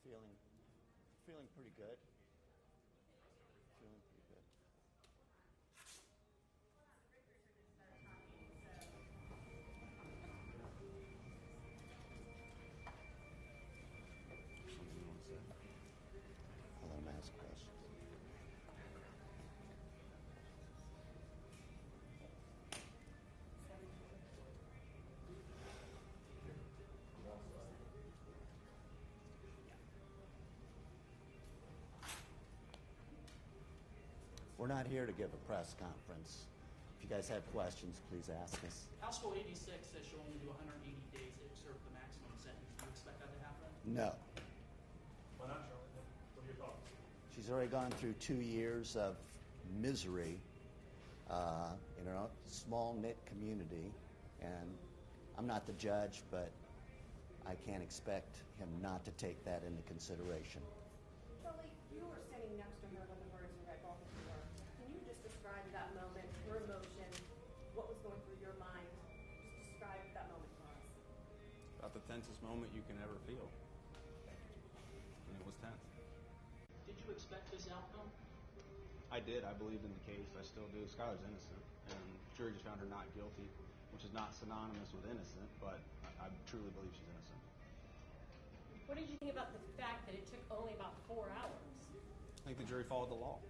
feeling pretty good. Feeling pretty good. Something you want to say? I'll let him ask questions. We're not here to give a press conference. If you guys have questions, please ask us. House Bill 86 says she'll only do 180 days to serve the maximum sentence. Do you expect that to happen? No. Why not, Charlie? What are your thoughts? She's already gone through 2 years of misery in a small knit community, and I'm not the judge, but I can't expect him not to take that into consideration. Charlie, you were sitting next to her when the birds were at both of you. Can you just describe that moment, your emotion, what was going through your mind? Just describe that moment for us. About the tensest moment you can ever feel. And it was tense. Did you expect this outcome? I did. I believed in the case. I still do. Skylar's innocent. And the jury just found her not guilty, which is not synonymous with innocent, but I truly believe she's innocent. What did you think about the fact that it took only about 4 hours? I think the jury followed the law.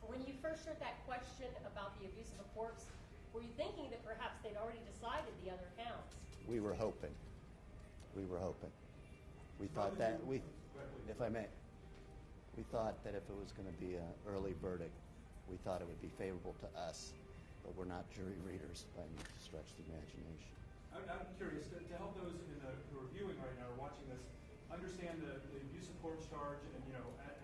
When you first heard that question about the abuse of a corpse, were you thinking that perhaps they'd already decided the other counts? We were hoping. We thought that, if I may, we thought that if it was going to be an early verdict, we thought it would be favorable to us, but we're not jury readers by any stretch of the imagination. I'm curious, to help those who are viewing right now or watching this understand the abuse of corpse charge, and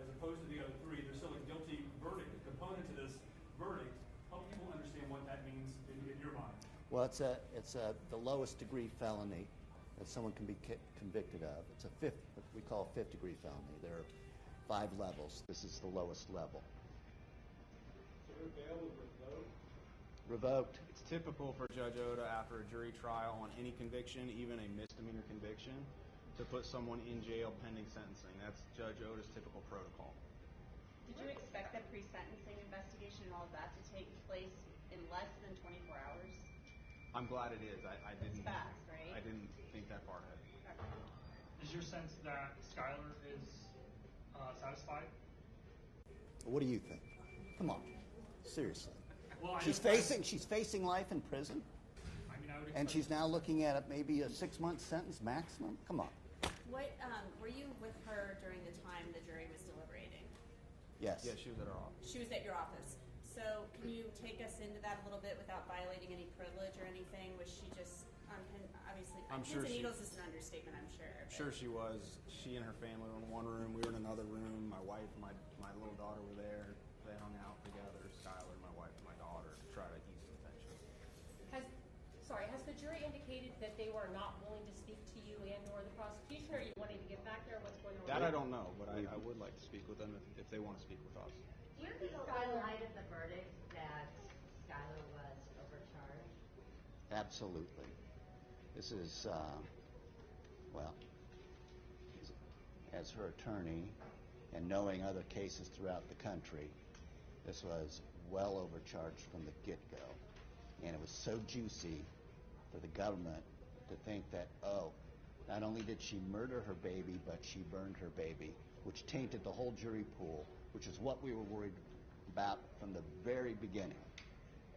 as opposed to the other three, there's still a guilty verdict, a component to this verdict. Help people understand what that means in your mind. Well, it's the lowest degree felony that someone can be convicted of. It's what we call a 5th degree felony. There are 5 levels. This is the lowest level. So her bail was revoked? Revoked. It's typical for Judge Oda after a jury trial on any conviction, even a misdemeanor conviction, to put someone in jail pending sentencing. That's Judge Oda's typical protocol. Did you expect the pre-sentencing investigation and all of that to take place in less than 24 hours? I'm glad it is. I didn't. It's fast, right? I didn't think that far ahead. Is your sense that Skylar is satisfied? What do you think? Come on, seriously. Well, She's facing life in prison, I mean, I would and she's now looking at maybe a 6-month sentence maximum. Come on. What were you with her during the time the jury was deliberating? Yes. Yeah, she was at our office. She was at your office. So can you take us into that a little bit without violating any privilege or anything? Was she just obviously? I'm pins sure and she- needles is an understatement, I'm sure. I'm sure she was. She and her family were in one room. We were in another room. My wife and my little daughter were there. They hung out together, Skylar, my wife, and my daughter, to try to ease some tension. Has the jury indicated that they were not willing to speak to you and or the prosecution? Or are you wanting to get back there? What's going on? That I don't know, but I would like to speak with them if they want to speak with us. Do you think, in light of the verdict, that Skylar was overcharged? Absolutely. This is, as her attorney and knowing other cases throughout the country, this was well overcharged from the get-go. And it was so juicy for the government to think that, not only did she murder her baby, but she burned her baby, which tainted the whole jury pool, which is what we were worried about from the very beginning.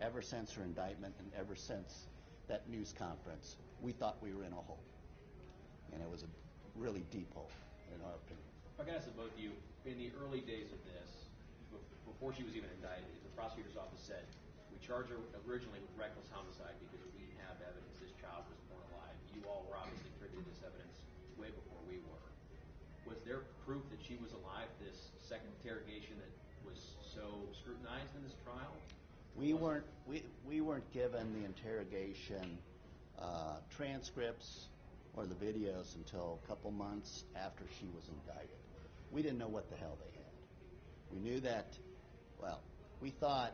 Ever since her indictment and ever since that news conference, we thought we were in a hole. And it was a really deep hole, in our opinion. I can ask both of you, in the early days of this, before she was even indicted, the prosecutor's office said, we charged her originally with reckless homicide because we have evidence this child was born alive. You all were obviously privy to this evidence way before we were. Was there proof that she was alive, this second interrogation that was so scrutinized in this trial? We weren't given the interrogation transcripts or the videos until a couple months after she was indicted. We didn't know what the hell they had. We knew that, we thought,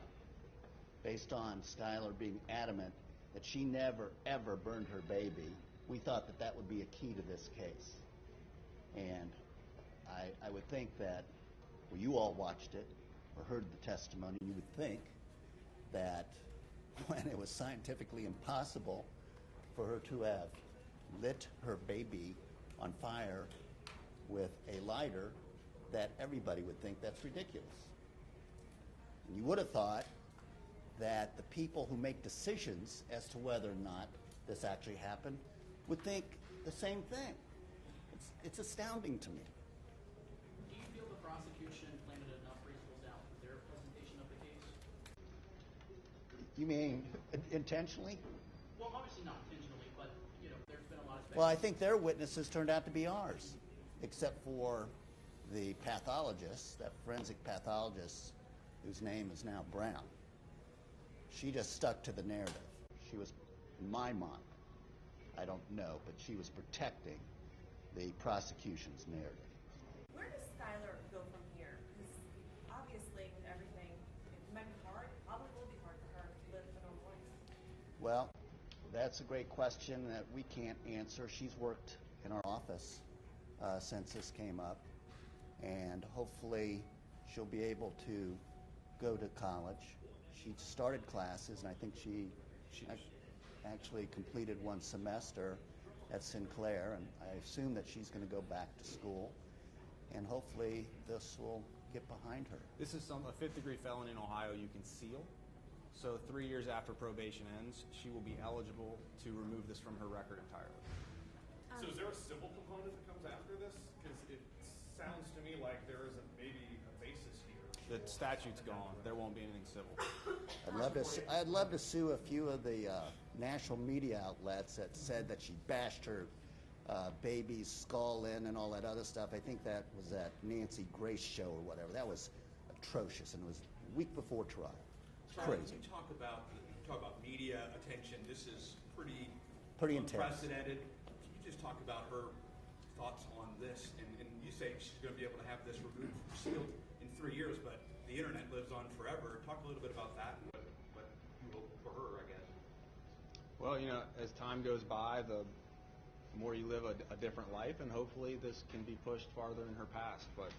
based on Skylar being adamant that she never, ever burned her baby, we thought that that would be a key to this case. And I would think that, well, you all watched it or heard the testimony, you would think that when it was scientifically impossible for her to have lit her baby on fire with a lighter, that everybody would think that's ridiculous. And you would have thought that the people who make decisions as to whether or not this actually happened would think the same thing. It's astounding to me. Do you feel the prosecution planted enough reasonable doubt in their presentation of the case? You mean intentionally? Well, obviously not intentionally, but there's been a lot of Well, I think their witnesses turned out to be ours, except for the pathologist, that forensic pathologist whose name is now Brown. She just stuck to the narrative. She was, in my mind, I don't know, but she was protecting the prosecution's narrative. Where does Skylar go from here? Because obviously, with everything, it might be hard. It probably will be hard for her to live a normal life. Well, that's a great question that we can't answer. She's worked in our office since this came up, and hopefully she'll be able to go to college. She started classes, and I think she actually completed one semester at Sinclair, and I assume that she's going to go back to school, and hopefully this will get behind her. This is a fifth-degree felony in Ohio you can seal. So 3 years after probation ends, she will be eligible to remove this from her record entirely. So is there a civil component that comes after this? Because it sounds to me like there is maybe a basis here. The statute's gone. There won't be anything civil. I'd love to sue a few of the national media outlets that said that she bashed her baby's skull in and all that other stuff. I think that was that Nancy Grace show or whatever. That was atrocious, and it was a week before trial. Crazy. You talk about media attention. This is pretty intense. Unprecedented. Can you just talk about her thoughts on this? And you say she's going to be able to have this removed, sealed in 3 years, but the internet lives on forever. Talk a little bit about that and what you will for her, I guess. Well, as time goes by, the more you live a different life, and hopefully this can be pushed farther in her past. But,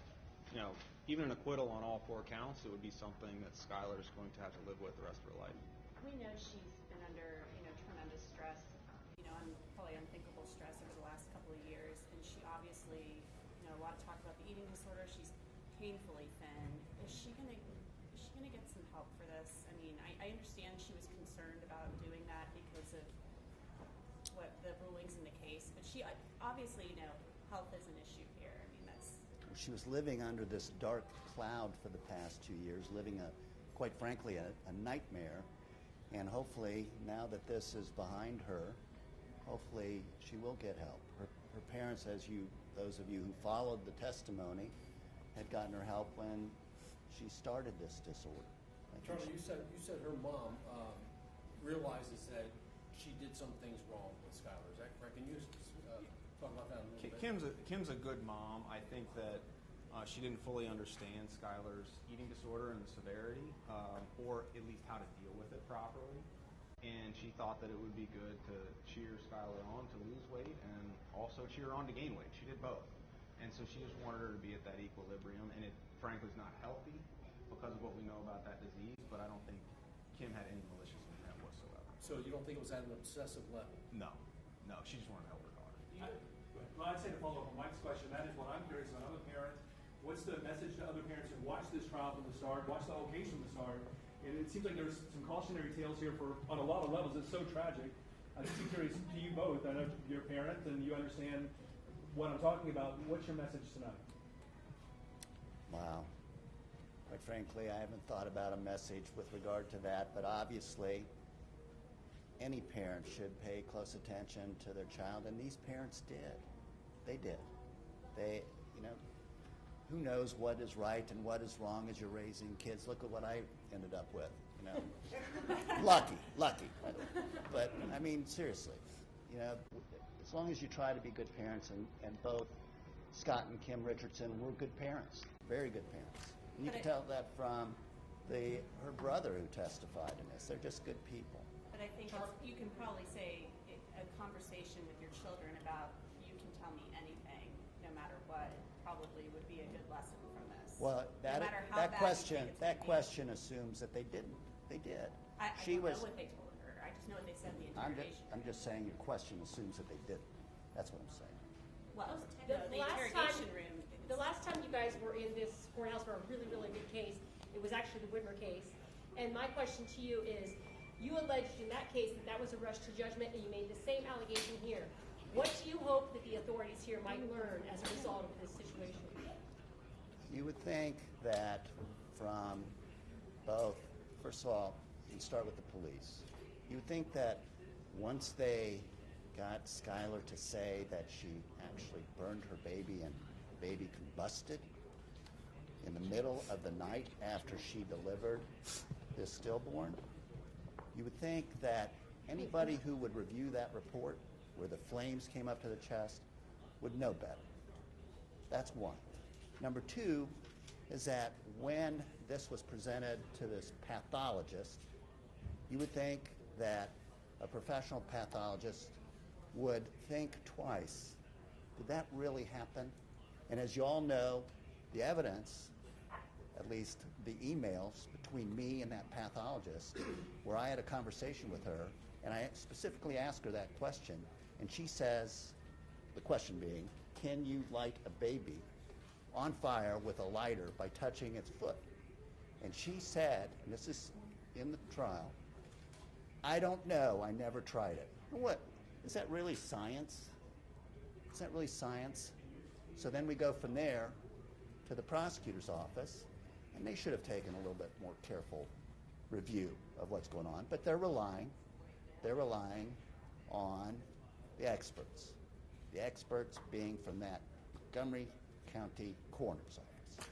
even an acquittal on all 4 counts, it would be something that Skylar is going to have to live with the rest of her life. We know she's been under, tremendous stress, and probably unthinkable stress over the last couple of years. And she obviously, a lot of talk about the eating disorder. She's painfully thin. Is she gonna get some help for this? I mean, I understand she was concerned about doing that because of what the rulings in the case, but she obviously, health is an issue here. I mean, that's. She was living under this dark cloud for the past 2 years, living quite frankly, a nightmare. And hopefully, now that this is behind her, hopefully she will get help. Her parents, those of you who followed the testimony, had gotten her help when she started this disorder. Charlie, you said her mom realizes that she did some things wrong with Skylar. Is that correct? Can you talk about that a little bit? Kim's a good mom. I think that she didn't fully understand Skylar's eating disorder and the severity, or at least how to deal with it properly. And she thought that it would be good to cheer Skylar on to lose weight and also cheer her on to gain weight. She did both. And so she just wanted her to be at that equilibrium, and it frankly is not healthy because of what we know about that disease, but I don't think Kim had any malicious intent whatsoever. So you don't think it was at an obsessive level? No, she just wanted to help her daughter. Well, I'd say to follow up on Mike's question, that is what I'm curious about. I'm a parent. What's the message to other parents who watched this trial from the start, watched the whole case from the start? And it seems like there's some cautionary tales here on a lot of levels. It's so tragic. I'd just be curious to you both. I know you're a parent and you understand what I'm talking about. What's your message tonight? Wow. Quite frankly, I haven't thought about a message with regard to that, but obviously any parent should pay close attention to their child, and these parents did. They did. They, who knows what is right and what is wrong as you're raising kids. Look at what I ended up with, Lucky. But, I mean, seriously, as long as you try to be good parents, and both Scott and Kim Richardson were good parents, very good parents. And you can tell that from her brother who testified in this. They're just good people. But I think you can probably say a conversation with your children about, you can tell me anything, no matter what. probably would be a good lesson from this. Well, No matter how that bad you question think it's gonna be. assumes that they didn't. They did. I She don't was. know what they told her. I just know what they said in the I'm interrogation. just saying your question assumes that they didn't. That's what I'm saying. Well, The the last interrogation time- room. The last time you guys were in this courthouse for a really, really big case, it was actually the Whitmer case. And my question to you is, you alleged in that case that that was a rush to judgment, and you made the same allegation here. What do you hope that the authorities here might learn as a result of this situation? You would think that from both, first of all, you start with the police. You would think that once they got Skylar to say that she actually burned her baby and the baby combusted in the middle of the night after she delivered this stillborn, you would think that anybody who would review that report where the flames came up to the chest would know better. That's one. Number two is that when this was presented to this pathologist, you would think that a professional pathologist would think twice. Did that really happen? And as you all know, the evidence, at least the emails between me and that pathologist, where I had a conversation with her, and I specifically asked her that question, and she says, the question being, can you light a baby on fire with a lighter by touching its foot? And she said, and this is in the trial, I don't know, I never tried it. What? Is that really science? Is that really science? So then we go from there to the prosecutor's office, and they should have taken a little bit more careful review of what's going on, but they're relying on the experts being from that Montgomery County Coroner's Office.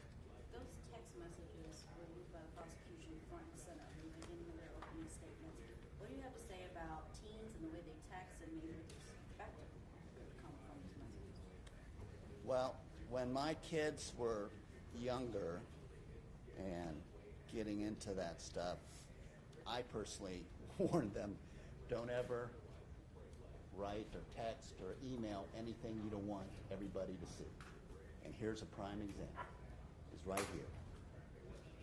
Those text messages were used by the prosecution front and center in the beginning of their opening statements. What do you have to say about teens and the way they text and maybe the perspective that would come from these messages? Well, when my kids were younger and getting into that stuff, I personally warned them, don't ever write or text or email anything you don't want everybody to see. And here's a prime example. It's right here.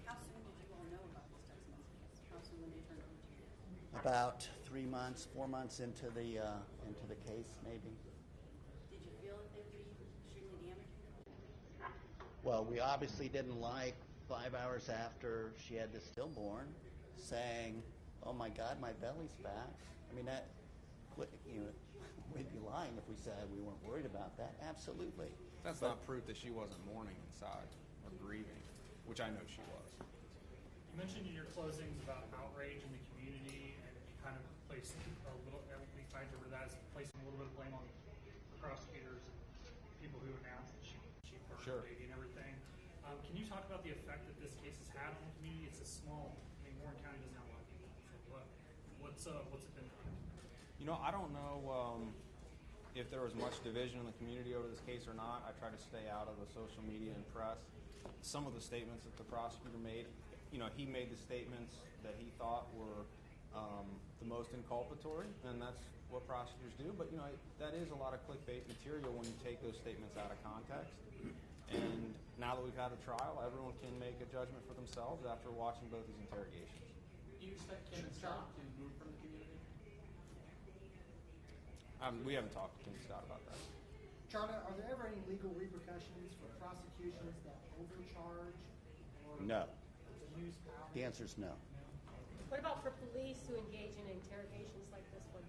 How soon did you all know about these text messages? How soon when they turned over to you? About 3 months, 4 months into the case, maybe. Did you feel that they would be extremely damaging? Well, we obviously didn't like 5 hours after she had the stillborn saying, "Oh my God, my belly's back." I mean, that, you know, we'd be lying if we said we weren't worried about that. Absolutely. That's not proof that she wasn't mourning inside or grieving, which I know she was. You mentioned in your closings about outrage in the community, and you kind of placed a little, we kind of interpreted that as placing a little bit of blame on prosecutors and people who announced that she burned Sure. the baby and everything. Can you talk about the effect that this case has had on the community? It's a small, I mean, Warren County doesn't have a lot of people. So what's it been like? You know, I don't know if there was much division in the community over this case or not. I try to stay out of the social media and press. Some of the statements that the prosecutor made, you know, he made the statements that he thought were the most inculpatory, and that's what prosecutors do. But, you know, that is a lot of clickbait material when you take those statements out of context. And now that we've had a trial, everyone can make a judgment for themselves after watching both these interrogations. Do you expect Kim and Scott to move from the community? We haven't talked to Kim Scott about that. Charlotte, are there ever any legal repercussions for prosecutions that overcharge or No. use power? The answer is no. What about for police who engage in interrogations like this one?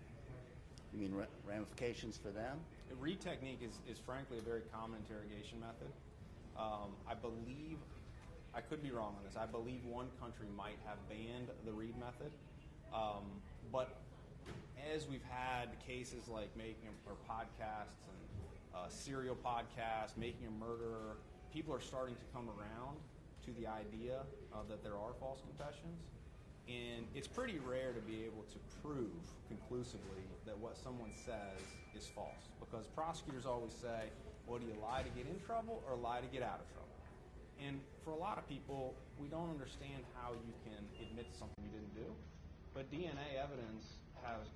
You mean ramifications for them? The read technique is frankly a very common interrogation method. I believe, I could be wrong on this, I believe one country might have banned the read method. But as we've had cases like podcasts and serial podcasts, Making a Murderer, people are starting to come around to the idea that there are false confessions. And it's pretty rare to be able to prove conclusively that what someone says is false. Because prosecutors always say, well, do you lie to get in trouble or lie to get out of trouble? And for a lot of people, we don't understand how you can admit to something you didn't do. But DNA evidence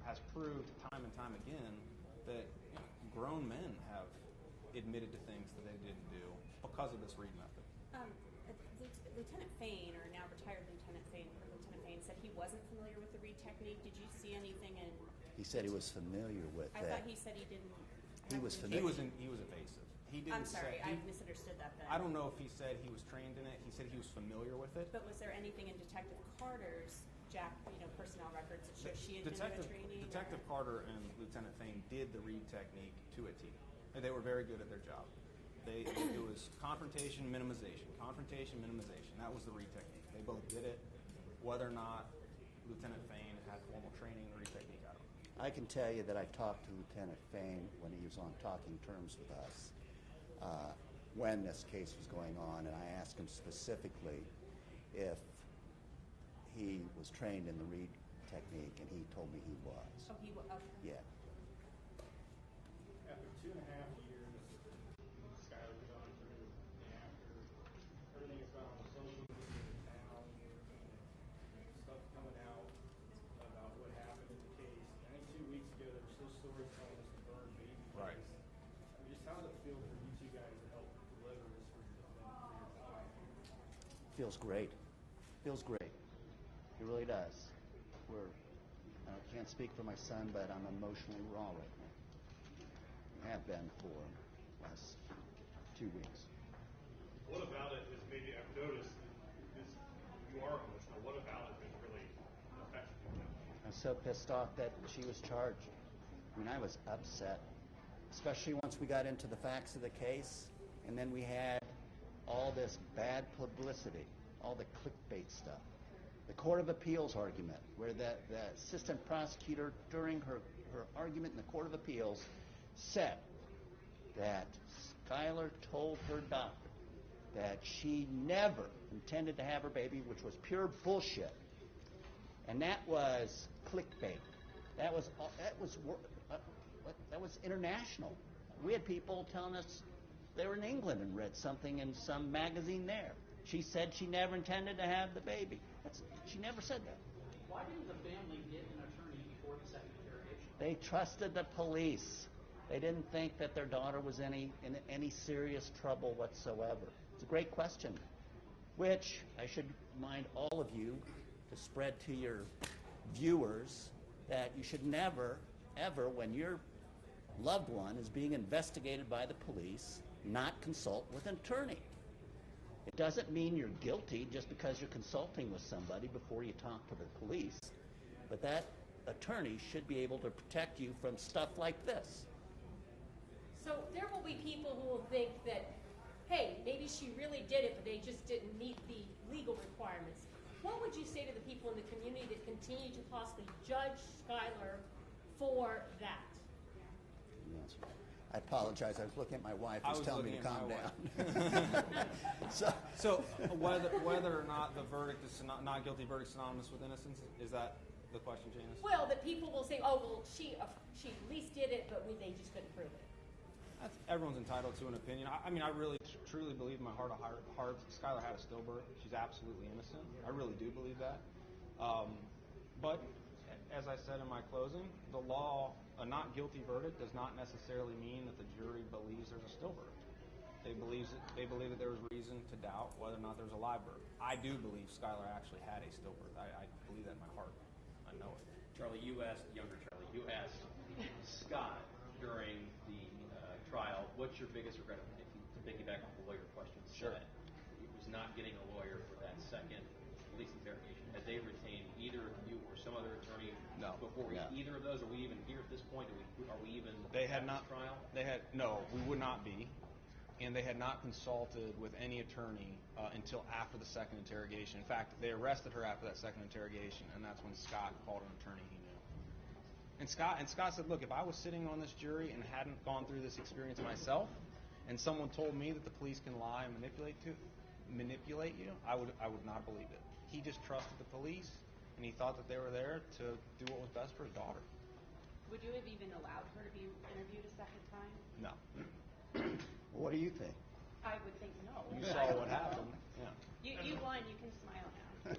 has proved time and time again that grown men have admitted to things that they didn't do because of this Reed method. Lieutenant Fain, or now retired Lieutenant Fain, said he wasn't familiar with the Reed technique. Did you see anything in? He said he was familiar with I it. thought he said he didn't. He was He familiar. was evasive. He didn't I'm sorry, say, I misunderstood that then. I don't know if he said he was trained in it. He said he was familiar with it. But was there anything in Detective Carter's personnel records that showed she had been to a training? Detective Carter and Lieutenant Fain did the Reed technique to a T. And they were very good at their job. It was confrontation, minimization. Confrontation, minimization. That was the Reed technique. They both did it. Whether or not Lieutenant Fain had formal training in the Reed technique, I don't know. I can tell you that I talked to Lieutenant Fain when he was on talking terms with us when this case was going on, and I asked him specifically if he was trained in the Reed technique, and he told me he was. Oh, he was. Okay. Yeah. After 2.5 years, Skylar was on through, and after everything that's gone on with social media in town, and stuff coming out about what happened in the case, I think 2 weeks ago there were still stories telling us to burn baby case. Right. I mean, just how does it feel for you two guys to help deliver this for your client? Feels great. Feels great. It really does. I can't speak for my son, but I'm emotionally raw right now. I have been for the last 2 weeks. What about it is maybe I've noticed this, you are emotional. What about it has really affected you? I was so pissed off that she was charged. I mean, I was upset, especially once we got into the facts of the case, and then we had all this bad publicity, all the clickbait stuff. The Court of Appeals argument, where the assistant prosecutor, during her argument in the Court of Appeals, said that Skylar told her doctor that she never intended to have her baby, which was pure bullshit. And that was clickbait. That was international. We had people telling us they were in England and read something in some magazine there. She said she never intended to have the baby. She never said that. Why didn't the family get an attorney before the second interrogation? They trusted the police. They didn't think that their daughter was in any serious trouble whatsoever. It's a great question, which I should remind all of you to spread to your viewers that you should never, ever, when your loved one is being investigated by the police, not consult with an attorney. It doesn't mean you're guilty just because you're consulting with somebody before you talk to the police, but that attorney should be able to protect you from stuff like this. So there will be people who will think that, hey, maybe she really did it, but they just didn't meet the legal requirements. What would you say to the people in the community that continue to possibly judge Skylar for that? I apologize. I was looking at my wife who's telling me to calm down. So whether or not the verdict is not guilty verdict synonymous with innocence, is that the question, Janice? Well, that people will say, oh, well, she at least did it, but they just couldn't prove it. Everyone's entitled to an opinion. I mean, I really truly believe in my heart of hearts Skylar had a stillbirth. She's absolutely innocent. I really do believe that. But as I said in my closing, the law, a not guilty verdict does not necessarily mean that the jury believes there's a stillbirth. They believe that there was reason to doubt whether or not there was a live birth. I do believe Skylar actually had a stillbirth. I believe that in my heart. I know it. Charlie, you asked Scott during the trial, what's your biggest regret, to piggyback off the lawyer question? Sure. It was not getting a lawyer for that second police interrogation. Had they retained either of you or some other attorney before either of those? Are we even here at this point? Are we even They had at not. this trial? We would not be. And they had not consulted with any attorney until after the second interrogation. In fact, they arrested her after that second interrogation, and that's when Scott called an attorney he knew. And Scott said, look, if I was sitting on this jury and hadn't gone through this experience myself, and someone told me that the police can lie and manipulate you, I would not believe it. He just trusted the police, and he thought that they were there to do what was best for his daughter. Would you have even allowed her to be interviewed a second time? No. What do you think? I would think no. You saw what happened. Yeah. You won. You can smile now.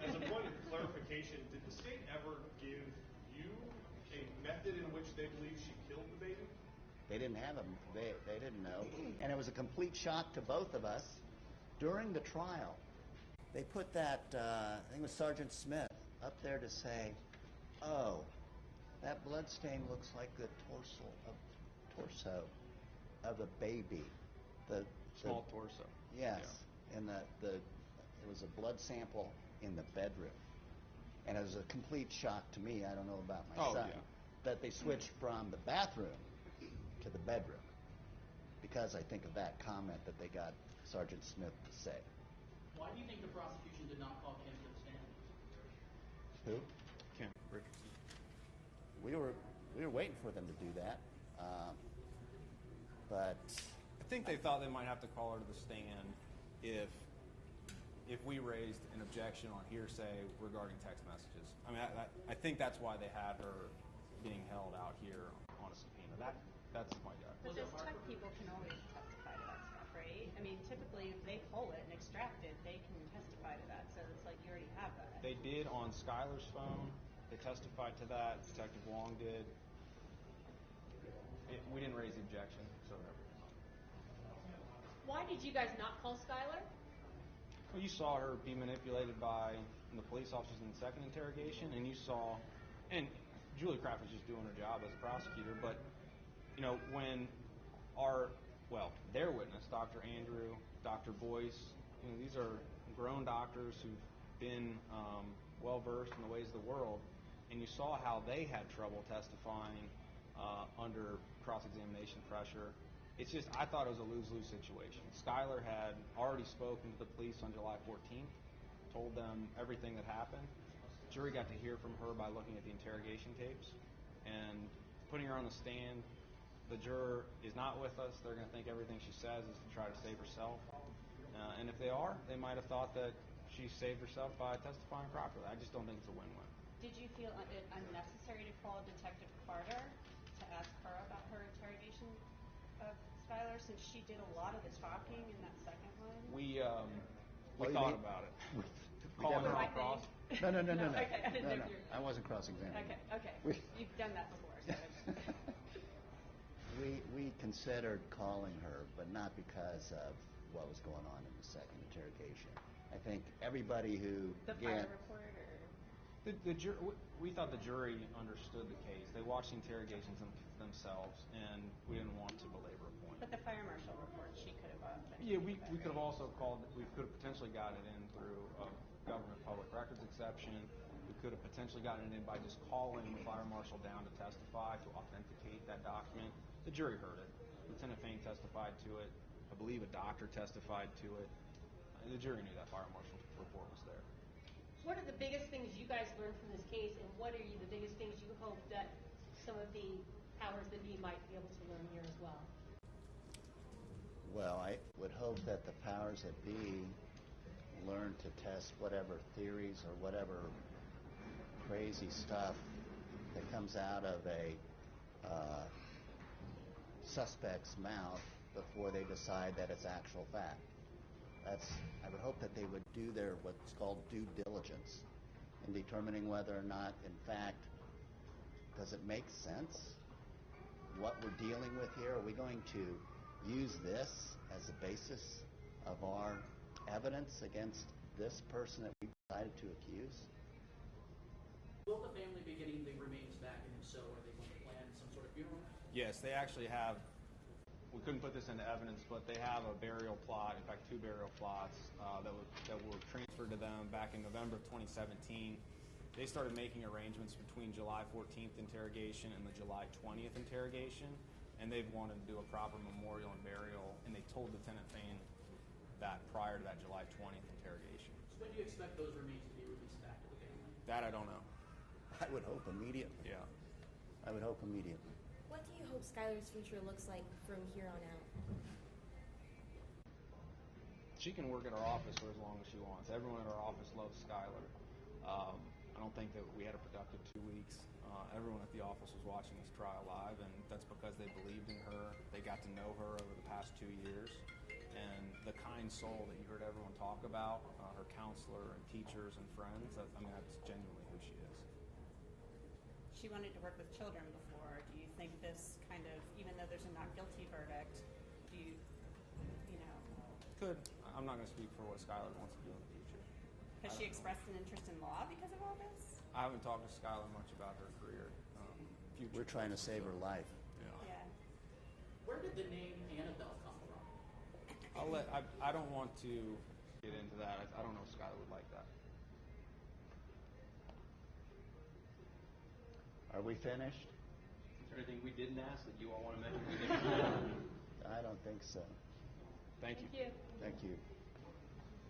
As a point of clarification, did the state ever give you a method in which they believe she killed the baby? They didn't have them. They didn't know. And it was a complete shock to both of us during the trial. They put that, I think it was Sergeant Smith, up there to say, oh, that blood stain looks like the torso of a baby. Small torso. Yes. Yeah. And it was a blood sample in the bedroom. And it was a complete shock to me, I don't know about my son, that they switched from the bathroom to the bedroom because I think of that comment that they got Sergeant Smith to say. Why do you think the prosecution did not call Kim to the stand? Who? Kim Richardson. We were waiting for them to do that, but I think they thought they might have to call her to the stand if we raised an objection on hearsay regarding text messages. I mean, I think that's why they had her being held out here on a subpoena. That's my guess. But those tech people can always testify to that stuff, right? I mean, typically if they pull it and extract it, they can testify to that. So it's like you already have that. They did on Skylar's phone. They testified to that. Detective Wong did. We didn't raise the objection, so. Why did you guys not call Skylar? Well, you saw her be manipulated by the police officers in the second interrogation, and you saw, and Julie Kraft was just doing her job as a prosecutor, but, you know, when their witness, Dr. Andrew, Dr. Boyce, you know, these are grown doctors who've been well-versed in the ways of the world, and you saw how they had trouble testifying under cross-examination pressure. It's just, I thought it was a lose-lose situation. Skylar had already spoken to the police on July 14th, told them everything that happened. The jury got to hear from her by looking at the interrogation tapes, and putting her on the stand, the juror is not with us. They're going to think everything she says is to try to save herself. And if they are, they might have thought that she saved herself by testifying properly. I just don't think it's a win-win. Did you feel it unnecessary to call Detective Carter to ask her about her interrogation of Skylar, since she did a lot of the talking in that second one? We thought about it. Calling her off cross? No. Okay, I didn't know you were. I wasn't cross-examining. Okay. You've done that before. So we considered calling her, but not because of what was going on in the second interrogation. I think everybody who the fire report, or we thought the jury understood the case. They watched the interrogations themselves, and we didn't want to belabor a point. But the fire marshal report, she could have. We could have also called. We could have potentially gotten it in through a government public records exception. We could have potentially gotten it in by just calling the fire marshal down to testify, to authenticate that document. The jury heard it. Lieutenant Fain testified to it. I believe a doctor testified to it. The jury knew that fire marshal report was there. What are the biggest things you guys learned from this case, and what are the biggest things you hope that some of the powers that be might be able to learn here as well? Well, I would hope that the powers that be learn to test whatever theories or whatever crazy stuff that comes out of a suspect's mouth before they decide that it's actual fact. I would hope that they would do their what's called due diligence in determining whether or not, in fact, does it make sense what we're dealing with here? Are we going to use this as a basis of our evidence against this person that we decided to accuse? Will the family be getting the remains back, and if so, are they going to plan some sort of funeral? Yes, they actually have. We couldn't put this into evidence, but they have a burial plot, in fact 2 burial plots that were transferred to them back in November of 2017. They started making arrangements between July 14th interrogation and the July 20th interrogation, and they've wanted to do a proper memorial and burial, and they told Lieutenant Fain that prior to that July 20th interrogation. So when do you expect those remains to be released back to the family? That I don't know. I would hope immediately. Yeah. I would hope immediately. What do you hope Skylar's future looks like from here on out? She can work at our office for as long as she wants. Everyone at our office loves Skylar. I don't think that we had a productive 2 weeks. Everyone at the office was watching this trial live, and that's because they believed in her. They got to know her over the past 2 years. And the kind soul that you heard everyone talk about, her counselor and teachers and friends, that's genuinely who she is. she wanted to work with children before. Do you think this kind of, even though there's a not guilty verdict, do you, you know, Could. I'm not going to speak for what Skylar wants to do in the future. has she expressed an interest in law because of all this? I haven't talked to Skylar much about her career. Future. We're trying to save her life. Yeah. Yeah. Where did the name Annabelle come from? I don't want to get into that. I don't know if Skylar would like that. Are we finished? Is there anything we didn't ask that you all want to mention? I don't think so. Thank you. Thank you. Thank you.